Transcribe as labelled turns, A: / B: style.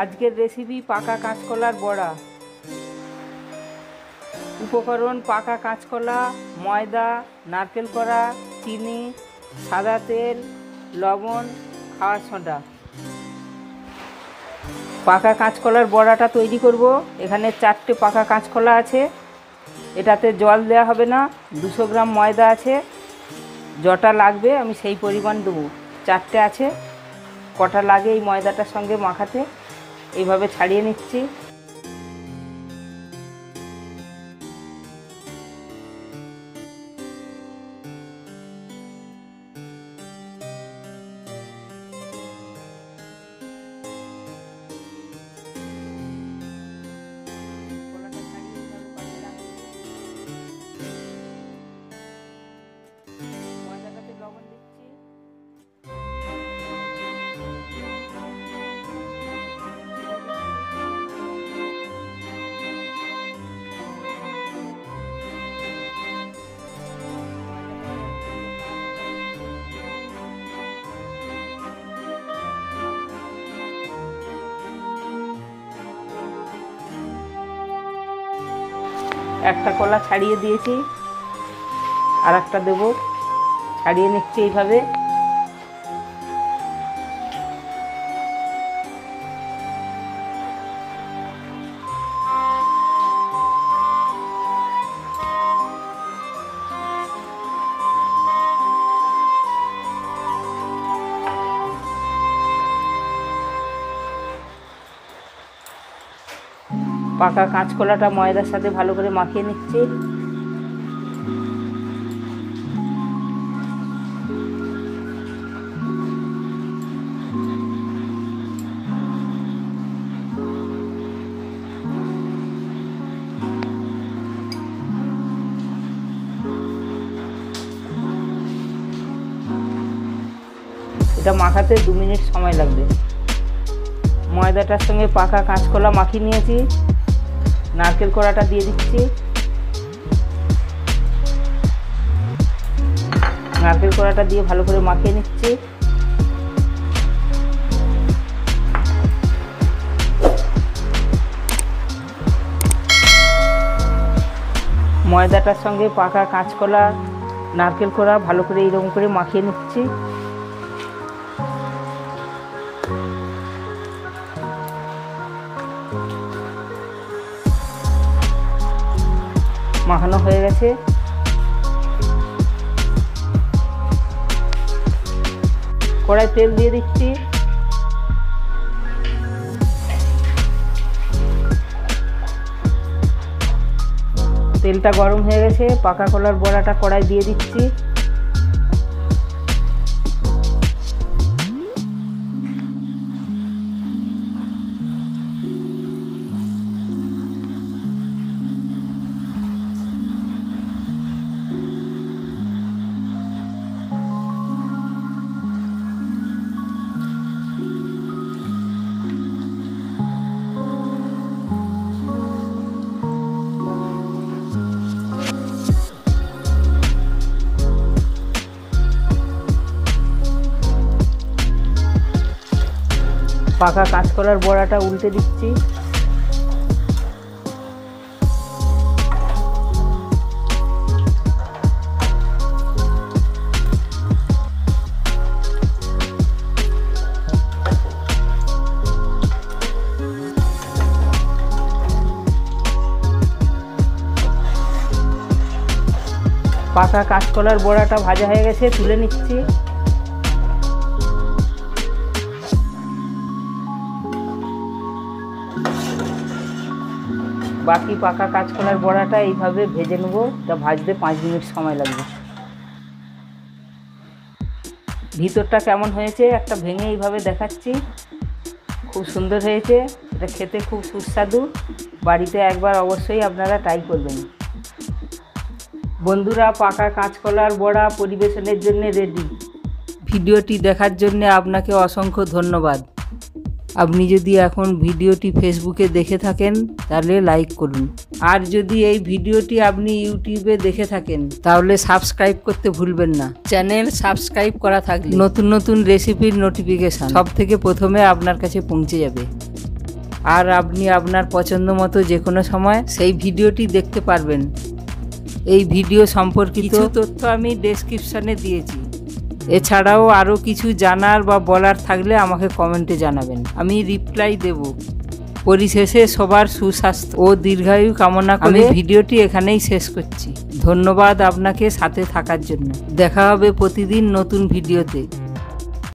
A: আজকের রেসিপি পাকা কাঁচকলার বড়া। উপকরণ: পাকা কাঁচকলা, ময়দা, নারকেল কোড়া, চিনি, সাদা তেল, লবণ, খাওয়ার সোডা। পাকা কাঁচকলার বড়াটা তৈরি করব। এখানে 4টে পাকা কাঁচকলা আছে, এটাতে জল দেওয়া হবে না। 200 গ্রাম ময়দা আছে, যটা লাগবে আমি সেই পরিমাণ দেবো। 4টে আছে, কটা লাগে এই ময়দাটার সঙ্গে মাখাতে। এইভাবে ছাড়িয়ে নিচ্ছি। ময়দাটাতে লবণ দিচ্ছি। একটা কলা ছাড়িয়ে দিয়েছি, আর একটা দেবো। ছাড়িয়ে নিচ্ছি এইভাবে। পাকা কাঁচকলাটা ময়দার সাথে ভালো করে মাখিয়ে নিচ্ছি। এটা মাখাতে 2 মিনিট সময় লাগবে। ময়দাটার সঙ্গে পাকা কাঁচকলা মাখিয়ে নিয়েছি। নারকেল কোড়াটা দিয়ে দিচ্ছি। নারকেল কোড়াটা দিয়ে ভালো করে মাখিয়ে নিচ্ছি। ময়দাটার সঙ্গে পাকা কাঁচকলা, নারকেল কোড়া ভালো করে এইরকম করে মাখিয়ে নিচ্ছি। মাখানো হয়ে গেছে। কড়াই তেল দিয়ে দিচ্ছি। তেলটা গরম হয়ে গেছে। পাকা কলার বড়াটা কড়াই দিয়ে দিচ্ছি। পাকা কাঁচকলার বড়াটা উল্টে দিচ্ছি। পাকা কাঁচকলার বড়াটা ভাজা হয়ে গেছে, তুলে নিচ্ছি। বাকি পাকা কাঁচকলার বড়াটা এইভাবে ভেজে নেব। এটা ভাজতে 5 মিনিট সময় লাগবে। ভিতরটা কেমন হয়েছে একটা ভেঙে এইভাবে দেখাচ্ছি। খুব সুন্দর হয়েছে। এটা খেতে খুব সুস্বাদু। বাড়িতে একবার অবশ্যই আপনারা ট্রাই করবেন। বন্ধুরা, পাকা কাঁচকলার বড়া পরিবেশনের জন্য রেডি। ভিডিওটি দেখার জন্য আপনাকে অসংখ্য ধন্যবাদ। আপনি যদি এখন ভিডিওটি ফেসবুকে দেখে থাকেন তাহলে লাইক করুন, আর যদি এই ভিডিওটি আপনি ইউটিউবে দেখে থাকেন তাহলে সাবস্ক্রাইব করতে ভুলবেন না। চ্যানেল সাবস্ক্রাইব করা থাকলে নতুন নতুন রেসিপির নোটিফিকেশান সব থেকে প্রথমে আপনার কাছে পৌঁছে যাবে, আর আপনি আপনার পছন্দ মতো যে কোনো সময় সেই ভিডিওটি দেখতে পারবেন। এই ভিডিও সম্পর্কিত কিছু তথ্য আমি ডেসক্রিপশানে দিয়েছি। এছাড়াও আরও কিছু জানার বা বলার থাকলে আমাকে কমেন্টে জানাবেন, আমি রিপ্লাই দেব। পরিশেষে সবার সুস্বাস্থ্য ও দীর্ঘায়ু কামনা করে আমি ভিডিওটি এখানেই শেষ করছি। ধন্যবাদ আপনাকে সাথে থাকার জন্য। দেখা হবে প্রতিদিন নতুন ভিডিওতে।